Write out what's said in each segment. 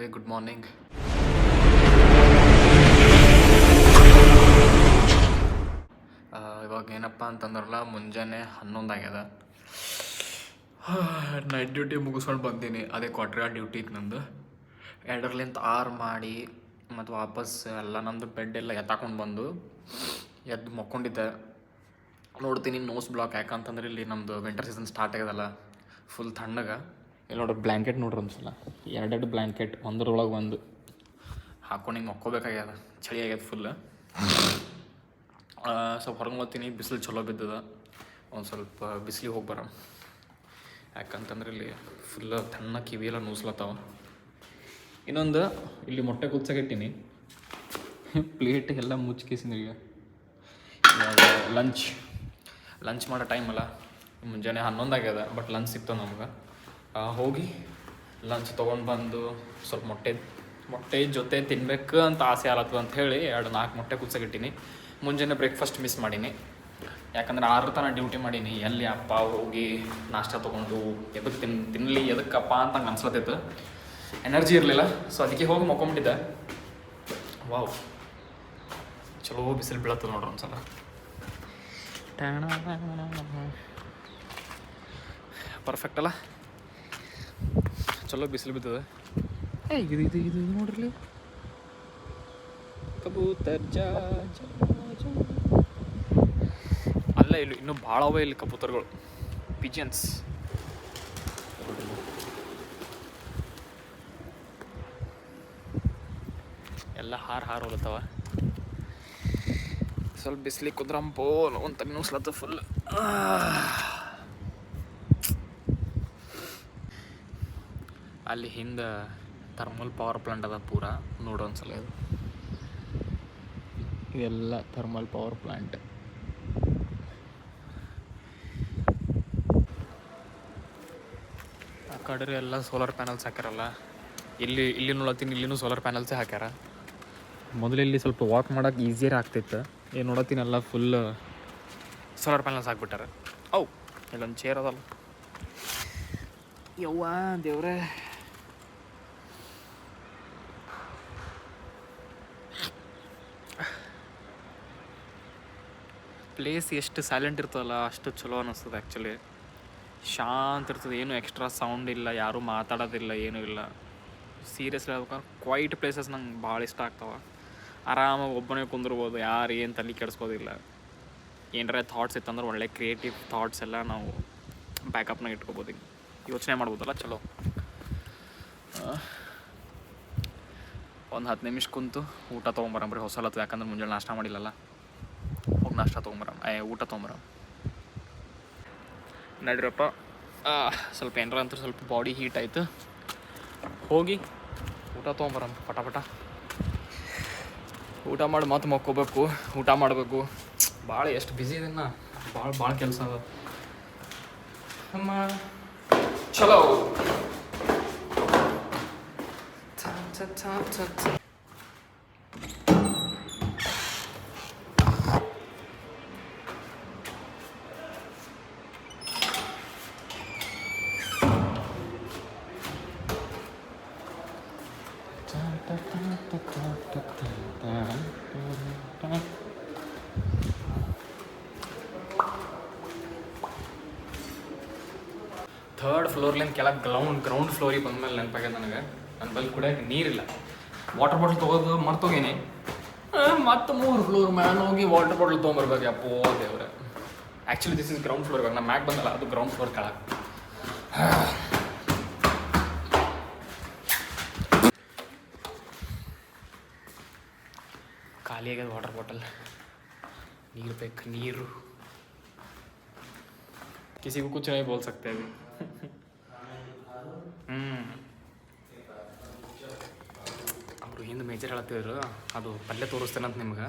ಎಲ್ರಿ good morning. ಇವಾಗ ಏನಪ್ಪ ಅಂತಂದ್ರಲ್ಲ, ಮುಂಜಾನೆ 11 ಆಗ್ಯದ. ನೈಟ್ ಡ್ಯೂಟಿ ಮುಗಿಸ್ಕೊಂಡು ಬಂದೀನಿ. ಅದೇ ಕ್ವಾರ್ಟರ್ ಡ್ಯೂಟಿ ಇತ್ತು ನಂದು. 2ರಿಂದ 6 ಮಾಡಿ ಮತ್ತು ವಾಪಸ್ ಎಲ್ಲ ನಮ್ಮದು ಬೆಡ್ ಎಲ್ಲ ಎತ್ತಾಕೊಂಡು ಬಂದು ಎದ್ದು ಮಕ್ಕೊಂಡಿದ್ದೆ. ನೋಡ್ತೀನಿ ನೋಸ್ ಬ್ಲಾಕ್. ಯಾಕಂತಂದ್ರೆ ಇಲ್ಲಿ ನಮ್ಮದು ವಿಂಟರ್ ಸೀಸನ್ ಸ್ಟಾರ್ಟ್ ಆಗ್ಯದಲ್ಲ, ಫುಲ್ ತಣ್ಣಗೆ. ಇಲ್ಲಿ ನೋಡ್ರಿ ಬ್ಲ್ಯಾಂಕೆಟ್ ನೋಡ್ರಿ ಒಂದ್ಸಲ, 2 ಬ್ಲ್ಯಾಂಕೆಟ್ ಒಂದರೊಳಗೆ ಒಂದು ಹಾಕೊಂಡು ಹಿಂಗೆ ಮಕ್ಕೋಬೇಕಾಗ್ಯದ. ಚಳಿ ಆಗ್ಯದ ಫುಲ್. ಸ್ವಲ್ಪ ಹೊರಗೆ ಹೋಗ್ತೀನಿ, ಬಿಸಿಲು ಚಲೋ ಬಿದ್ದದ. ಒಂದು ಸ್ವಲ್ಪ ಬಿಸಿಲಿಗೆ ಹೋಗಿ ಬರೋಣ. ಯಾಕಂತಂದ್ರೆ ಇಲ್ಲಿ ಫುಲ್ ತಣ್ಣ ಕಿವಿಯೆಲ್ಲ ನೂಸ್ಲತ್ತಾವ. ಇನ್ನೊಂದು ಇಲ್ಲಿ ಮೊಟ್ಟೆ ಕುದಿಸಾಕಿಟ್ಟಿನಿ, ಪ್ಲೇಟಿಗೆಲ್ಲ ಮುಚ್ಚಿಸಿದ್ರಿ. ಈಗ ಲಂಚ್ ಮಾಡೋ ಟೈಮ್ ಅಲ್ಲ, ಮುಂಜಾನೆ 11 ಆಗ್ಯದ. ಬಟ್ ಲಂಚ್ ಸಿಕ್ತು ನಮ್ಗೆ. ಹೋಗಿ ಲಂಚ್ ತೊಗೊಂಡು ಬಂದು ಸ್ವಲ್ಪ ಮೊಟ್ಟೆ ಜೊತೆ ತಿನ್ಬೇಕು ಅಂತ ಆಸೆ ಆಲತ್ತದ ಅಂತ ಹೇಳಿ 4 ಮೊಟ್ಟೆ ಕುದಿಸಾಕಿಟ್ಟಿನಿ. ಮುಂಜಾನೆ ಬ್ರೇಕ್ಫಾಸ್ಟ್ ಮಿಸ್ ಮಾಡೀನಿ. ಯಾಕಂದ್ರೆ 6 ತನಕ ಡ್ಯೂಟಿ ಮಾಡೀನಿ. ಎಲ್ಲಿ ಅಪ್ಪ ಹೋಗಿ ನಾಷ್ಟ ತೊಗೊಂಡು ಎದಕ್ಕೆ ತಿನ್ನಲಿ ಎದಕ್ಕಪ್ಪ ಅಂತ ಹಂಗೆ ಅನ್ಸ್ಲತ್ತಿತ್ತು. ಎನರ್ಜಿ ಇರಲಿಲ್ಲ. ಸೊ ಅದಕ್ಕೆ ಹೋಗಿ ಮಕ್ಕೊಂಬಿಟ್ಟಿದ್ದೆ. ವಾವ್, ಚಲೋ ಬಿಸಿಲು ಬೀಳತ್ತದ ನೋಡ್ರಿ ಒಂದ್ಸಲ. ಪರ್ಫೆಕ್ಟ್ ಅಲ್ಲ, ಚಲೋ ಬಿಸಿಲು ಬಿದ್ದದೆ. ಇದು ನೋಡ್ರಿ, ಕಬೂತರ್ ಜಾ ಅಲ್ಲ. ಇಲ್ಲಿ ಇನ್ನೂ ಭಾಳ ಅವ ಇಲ್ಲಿ ಕಬೂತರ್ಗಳು, ಪಿಜನ್ಸ್. ಎಲ್ಲ ಹಾರು ಹೋಲತ್ತವ. ಸ್ವಲ್ಪ ಬಿಸಿಲಿಗೆ ಕುದ್ರಂಪೋ ಒಂದು ತಲೆ ನುಸ್ಲತ್ತ ಫುಲ್. ಅಲ್ಲಿ ಹಿಂದೆ ಥರ್ಮಲ್ ಪವರ್ ಪ್ಲಾಂಟ್ ಅದ ಪೂರ, ನೋಡೋ ಒಂದ್ಸಲ. ಇದೆಲ್ಲ ಥರ್ಮಲ್ ಪವರ್ ಪ್ಲಾಂಟ್. ಆ ಕಡೆ ಎಲ್ಲ ಸೋಲಾರ್ ಪ್ಯಾನಲ್ಸ್ ಹಾಕ್ಯಾರಲ್ಲ. ಇಲ್ಲಿ ನೋಡತ್ತೀನಿ, ಇಲ್ಲಿನೂ ಸೋಲಾರ್ ಪ್ಯಾನಲ್ಸೇ ಹಾಕ್ಯಾರ. ಮೊದಲು ಇಲ್ಲಿ ಸ್ವಲ್ಪ ವಾಕ್ ಮಾಡೋಕೆ ಈಸಿಯರ್ ಆಗ್ತಿತ್ತು. ಏನು ನೋಡತ್ತೀನಿ ಎಲ್ಲ ಫುಲ್ ಸೋಲಾರ್ ಪ್ಯಾನಲ್ಸ್ ಹಾಕ್ಬಿಟ್ಟಾರೆ. ಇಲ್ಲೊಂದು ಚೇರ್ ಅದಲ್ಲ, ಯವ್ವ ದೇವ್ರೆ. ಪ್ಲೇಸ್ ಎಷ್ಟು ಸೈಲೆಂಟ್ ಇರ್ತದಲ್ಲ ಅಷ್ಟು ಚಲೋ ಅನ್ನಿಸ್ತದೆ. ಆ್ಯಕ್ಚುಲಿ ಶಾಂತ ಇರ್ತದೆ, ಏನು ಎಕ್ಸ್ಟ್ರಾ ಸೌಂಡ್ ಇಲ್ಲ, ಯಾರೂ ಮಾತಾಡೋದಿಲ್ಲ, ಏನೂ ಇಲ್ಲ. ಸೀರಿಯಸ್ಲಿ ಹೇಳ್ಬೇಕಂದ್ರೆ ಕ್ವೈಟ್ ಪ್ಲೇಸಸ್ ನಂಗೆ ಭಾಳ ಇಷ್ಟ ಆಗ್ತಾವೆ. ಆರಾಮಾಗಿ ಒಬ್ಬನೇ ಕುಂದಿರ್ಬೋದು, ಯಾರು ಏನು ತಲೆ ಕೆಡಿಸ್ಕೋದಿಲ್ಲ. ಏನಾರ ಥಾಟ್ಸ್ ಇತ್ತಂದ್ರೆ ಒಳ್ಳೆ ಕ್ರಿಯೇಟಿವ್ ಥಾಟ್ಸ್ ಎಲ್ಲ ನಾವು ಬ್ಯಾಕಪ್ನಾಗ ಇಟ್ಕೋಬೋದು, ಯೋಚನೆ ಮಾಡ್ಬೋದಲ್ಲ. ಚಲೋ ಒಂದು 10 ನಿಮಿಷ ಕುಂತು ಊಟ ತೊಗೊಂಬರಂಬ್ರಿ. ಹೊಸಲತ್ತು, ಯಾಕಂದ್ರೆ ಮುಂಜಾನೆ ನಾಷ್ಟ ಮಾಡಿಲ್ಲಲ್ಲ. ಹೋಗಿ ನಾಷ್ಟ ತೊಗೊಂಬರ, ಊಟ ತೊಗೊಂಬರ ನಡಿರಪ್ಪ. ಸ್ವಲ್ಪ ಏನಾರ ಅಂತ ಸ್ವಲ್ಪ ಬಾಡಿ ಹೀಟ್ ಆಯಿತು, ಹೋಗಿ ಊಟ ತೊಗೊಂಬರಮ್ಮ ಪಟ. ಊಟ ಮಾಡಿ ಮತ್ತೆ ಮಕ್ಕೋಬೇಕು, ಊಟ ಮಾಡಬೇಕು. ಭಾಳ ಎಷ್ಟು ಬ್ಯುಸಿ ಇದನ್ನ, ಭಾಳ ಕೆಲಸ ಅದ ಅಮ್ಮ. ಚಲೋ ಥರ್ಡ್ ಫ್ಲೋರ್ಲಿಂದ ಕೆಳಗೆ ಗ್ರೌಂಡ್ ಫ್ಲೋರಿಗೆ ಬಂದಮೇಲೆ ನೆನಪಾಗ್ಯದ ನನಗೆ. ನನ್ನ ಬಲ್ಲಿ ಕುಡಿಯೋಕೆ ನೀರಿಲ್ಲ. ವಾಟರ್ ಬಾಟ್ಲ್ ತೊಗೋದು ಮರ್ತೋಗೀನಿ. ಮತ್ತು 3 ಫ್ಲೋರ್ ಮ್ಯಾಲೆ ಹೋಗಿ ವಾಟರ್ ಬಾಟ್ಲ್ ತೊಗೊಂಬರ್ಬೇಕು. ಅಪ್ಪೋ ದೇವ್ರೆ. Actually this is ground floor. ಇವಾಗ ನಮ್ಮ ಮ್ಯಾಕ್ ಬಂದಲ್ಲ, ಅದು ಗ್ರೌಂಡ್ ಫ್ಲೋರ್ ಕೆಳಗೆ. ಖಾಲಿ ಆಗ್ಯದ ವಾಟರ್ ಬಾಟಲ್. ನೀರು ಬೇಕು, ನೀರು. किसी को कुछ नहीं बोल सकते अभी. ಅವರು ಹಿಂದೆ ಮೇಜರ್ ಹೇಳ್ತಿದ್ರು, ಅದು ಪಲ್ಯ ತೋರಿಸ್ತೇನಂತ ನಿಮ್ಗೆ.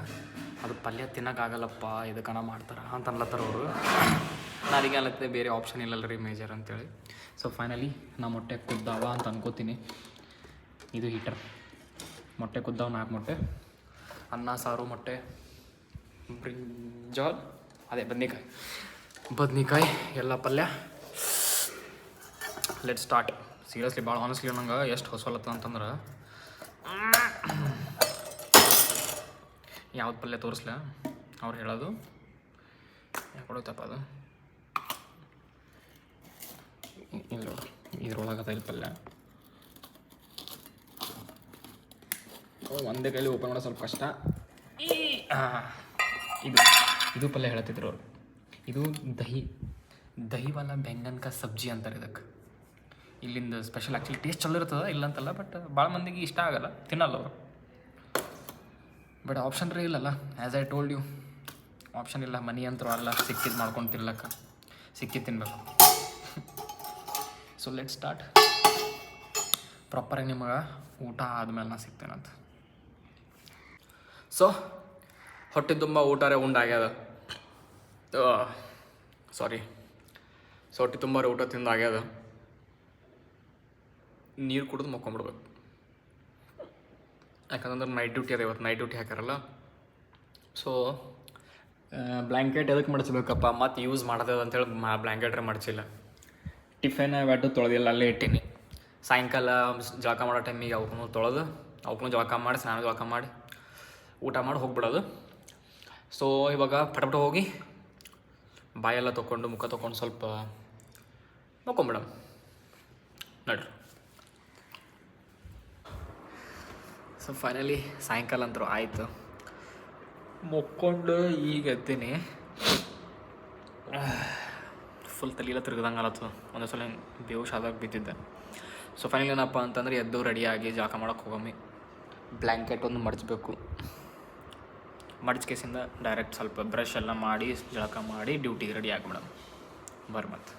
ಅದು ಪಲ್ಯ ತಿನ್ನೋಕ್ಕಾಗಲ್ಲಪ್ಪ, ಇದಕ್ಕನ ಮಾಡ್ತಾರೆ ಅಂತ ಅನ್ಲತ್ತಾರ ಅವರು. ನಾನೀಗ ಅಲ್ಲತ್ತೆ ಬೇರೆ ಆಪ್ಷನ್ ಇಲ್ಲಲ್ರಿ ಮೇಜರ್ ಅಂತೇಳಿ. ಸೊ ಫೈನಲಿ ನಾ ಮೊಟ್ಟೆ ಕುದ್ದಾವ ಅಂತ ಅನ್ಕೋತೀನಿ. ಇದು ಹೀಟರ್. ಮೊಟ್ಟೆ ಕುದ್ದಾವ 4 ಮೊಟ್ಟೆ, ಅನ್ನ ಸಾರು, ಮೊಟ್ಟೆ, ಬ್ರಿಂಜಾಲ್, ಅದೇ ಬದ್ನಿಕಾಯಿ ಎಲ್ಲ ಪಲ್ಯ. Let start. ಸೀರಿಯಸ್ಲಿ ಭಾಳ ಆನೆಸ್ಟ್ಲಿ ನಂಗೆ ಎಷ್ಟು ಹೊಸಲತ್ತ ಅಂತಂದ್ರೆ ಯಾವ್ದು ಪಲ್ಯ ತೋರಿಸ್ಲ ಅವ್ರು ಹೇಳೋದು ಯಾಕೊಡೋತಪ್ಪ ಅದು ಇಲ್ಲ ನೋಡ್ರಿ ಇದ್ರೊಳಗದ ಇಲ್ಲಿ ಪಲ್ಯ ಒಂದೇ ಕೈಲಿ ಓಪನ್ ಮಾಡೋ ಸ್ವಲ್ಪ ಕಷ್ಟ. ಇದು ಪಲ್ಯ ಹೇಳ್ತಿದ್ರು ಅವರು. ಇದು ದಹಿವಾಲ ಬೆಂಗನ್ ಕಾ ಸಬ್ಜಿ ಅಂತಾರೆ ಇದಕ್ಕೆ. ಇಲ್ಲಿಂದ ಸ್ಪೆಷಲ್ ಆ್ಯಕ್ಚುಲಿ ಟೇಸ್ಟ್ ಚಲೋ ಇರ್ತದೆ ಇಲ್ಲ ಅಂತಲ್ಲ, ಬಟ್ ಭಾಳ ಮಂದಿಗೆ ಇಷ್ಟ ಆಗಲ್ಲ, ತಿನ್ನಲ್ಲ ಅವರು. ಬಟ್ ಆಪ್ಷನ್ ರೀ ಇಲ್ಲಲ್ಲ, as I told you, option ಇಲ್ಲ. ಮನಿ ಅಂತರೂ ಅಲ್ಲ, ಸಿಕ್ಕಿದ್ದು ಮಾಡ್ಕೊಂಡು ತಿನ್ಲಕ್ಕ, ಸಿಕ್ಕಿದ್ದು ತಿನ್ಬೇಕು. So let start. ಪ್ರಾಪರಾಗಿ ನಿಮಗೆ ಊಟ ಆದಮೇಲೆ ನಾ ಸಿಗ್ತೇನಂತ. ಸೊ ಹೊಟ್ಟೆ ತುಂಬ ಊಟ ಉಂಡಾಗ್ಯದ. ಸಾರಿ, ಸೊ ಹೊಟ್ಟೆ ತುಂಬ ಊಟ ತಿಂದಾಗ್ಯದ. ನೀರು ಕುಡಿದು ಮಕ್ಕೊಂಬಿಡ್ಬೇಕು. ಯಾಕಂದ್ರೆ ನೈಟ್ ಡ್ಯೂಟಿ ಅದ, ಇವತ್ತು ನೈಟ್ ಡ್ಯೂಟಿ ಹಾಕಾರಲ್ಲ. ಸೊ ಬ್ಲ್ಯಾಂಕೆಟ್ ಎದಕ್ಕೆ ಮಡಿಸ್ಬೇಕಪ್ಪ, ಮತ್ತು ಯೂಸ್ ಮಾಡೋದು ಅಂತೇಳಿ ಬ್ಲ್ಯಾಂಕೆಟ್ರೆ ಮಡಿಸಿಲ್ಲ. ಟಿಫಿನ್ ಬೆಡ್ಡು ತೊಳೆದಿಲ್ಲ, ಅಲ್ಲೇ ಇಟ್ಟೀನಿ. ಸಾಯಂಕಾಲ ಜಳಕ ಮಾಡೋ ಟೈಮಿಗೆ ಅವಕ್ಕೂ ತೊಳೆದು ಅವಕ್ಕೂ ಜಳಕ ಮಾಡಿ, ಸ್ನಾನ ಜಳಕ ಮಾಡಿ ಊಟ ಮಾಡಿ ಹೋಗ್ಬಿಡೋದು. ಸೊ ಇವಾಗ ಪಟಪಟ ಹೋಗಿ ಬಾಯೆಲ್ಲ ತೊಗೊಂಡು ಮುಖ ತೊಗೊಂಡು ಸ್ವಲ್ಪ ಮಕ್ಕೊಂಬಿಡಮ್ ನಡ್ರಿ. ಸೊ ಫೈನಲಿ ಸಾಯಂಕಾಲ ಅಂತೂ ಆಯಿತು, ಮಕ್ಕೊಂಡು ಈಗ ಎತ್ತೀನಿ. ಫುಲ್ ತಲೆಯೆಲ್ಲ ತಿರುಗ್ದಂಗೆ ಆಲತ್ತು, ಒಂದೇ ಸಲ ಬೇವುಶ್ ಆದಾಗ ಬಿದ್ದಿದ್ದೆ. ಸೊ ಫೈನಲಿ ಏನಪ್ಪ ಅಂತಂದ್ರೆ ಎದ್ದು ರೆಡಿಯಾಗಿ ಜಳಕ ಮಾಡೋಕ್ಕೆ ಹೋಗಮ್ಮಿ. ಬ್ಲ್ಯಾಂಕೆಟ್ ಒಂದು ಮಡಚಬೇಕು. ಮಡಚ್ಕೇಸಿಂದ ಡೈರೆಕ್ಟ್ ಸ್ವಲ್ಪ ಬ್ರಷ್ ಎಲ್ಲ ಮಾಡಿ ಜಳಕ ಮಾಡಿ ಡ್ಯೂಟಿಗೆ ರೆಡಿ ಆಗಿಬಿಡೋಣ ಬರ್ರಿ ಮತ್ತೆ.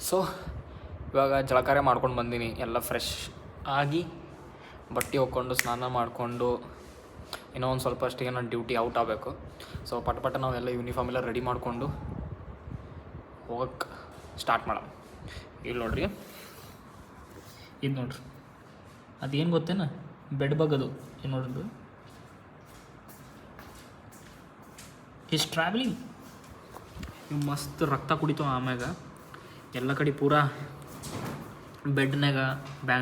ಸೊ ಇವಾಗ ಜಳಕಾರೆ ಮಾಡ್ಕೊಂಡು ಬಂದೀನಿ, ಎಲ್ಲ ಫ್ರೆಶ್ ಆಗಿ ಬಟ್ಟೆ ಹೋಗ್ಕೊಂಡು ಸ್ನಾನ ಮಾಡಿಕೊಂಡು ಇನ್ನೂ ಒಂದು ಸ್ವಲ್ಪ ಅಷ್ಟಿಗೆ ನಾನು ಡ್ಯೂಟಿ ಔಟ್ ಆಗಬೇಕು. ಸೊ ಪಟ ನಾವೆಲ್ಲ ಯೂನಿಫಾರ್ಮ್ ಎಲ್ಲ ರೆಡಿ ಮಾಡಿಕೊಂಡು ಹೋಗಕ್ಕೆ ಸ್ಟಾರ್ಟ್ ಮಾಡೋಣ. ಇಲ್ಲಿ ನೋಡ್ರಿ, ಇದು ನೋಡ್ರಿ, ಅದೇನು ಗೊತ್ತೇನ, ಬೆಡ್ ಬಗ್ ಅದು. ಏನು ನೋಡ್ರಿ, ಈಸ್ ಟ್ರಾವೆಲಿಂಗ್. ಇವು ಮಸ್ತ್ ರಕ್ತ ಕುಡಿತಾವ. ಆಮ್ಯಾಗ ಎಲ್ಲ ಕಡೆ ಪೂರಾ ಬೆಡ್ನಾಗ,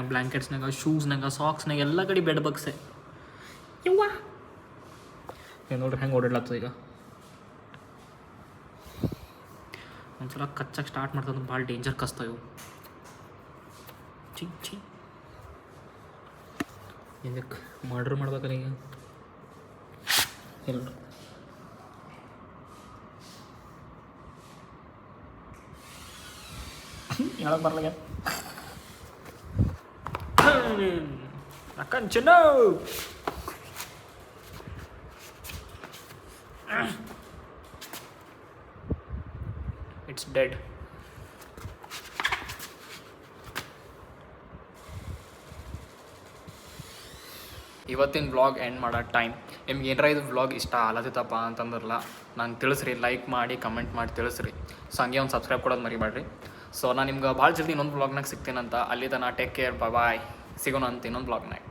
ಬ್ಲ್ಯಾಂಕೆಟ್ಸ್ನಾಗ, ಶೂಸ್ನಾಗ, ಸಾಕ್ಸ್ನಾಗ ಎಲ್ಲ ಕಡೆ ಬೆಡ್ ಬಗ್ಸೆ. ಯವ್ವ ಏನು ನೋಡ್ರಿ ಹೆಂಗೆ ಓಡಾಡ್ಲತ್ತದ. ಈಗ ಒಂದ್ಸಲ ಕಚ್ಚಕ್ಕೆ ಸ್ಟಾರ್ಟ್ ಮಾಡ್ತದ, ಭಾಳ ಡೇಂಜರ್ ಕಸ್ತಾವ ಇವು. ಛೀ ಇದಕ್ಕೆ ಮರ್ಡ್ರ್ ಮಾಡ್ಬೇಕಲ್ಲ ಈಗ. ಇಲ್ಲ ಹೇಳಕ್ ಬರ್ಲಾಗ ಅಕ್ಕಂಚನ. It's dead. ಇವತ್ತಿನ ವ್ಲಾಗ್ ಎಂಡ್ ಮಾಡೋ ಟೈಮ್. ನಿಮ್ಗೆ ಏನಾರ ಇದು ವ್ಲಾಗ್ ಇಷ್ಟ ಆಲತ್ತಿತ್ತಪ್ಪ ಅಂತಂದ್ರಲ್ಲ ನಂಗೆ ತಿಳಿಸ್ರಿ, ಲೈಕ್ ಮಾಡಿ ಕಮೆಂಟ್ ಮಾಡಿ ತಿಳಿಸ್ರಿ. ಸೊ ಹಂಗೆ ಒಂದು ಸಬ್ಸ್ಕ್ರೈಬ್ ಕೊಡೋದು ಮರಿಬೇಡ್ರಿ. ಸೊ ನಾನು ನಿಮ್ಗೆ ಭಾಳ ಜಲ್ದಿ ಇನ್ನೊಂದು ವ್ಲಾಗ್ನಾಗ ಸಿಗ್ತೀನಂತ. ಅಲ್ಲಿ ತನಕ ಟೇಕ್ ಕೇರ್, ಬಾಯ್. ಸಿಗೋಣ ಅಂತ ಇನ್ನೊಂದು ವ್ಲಾಗ್ನಾಗ.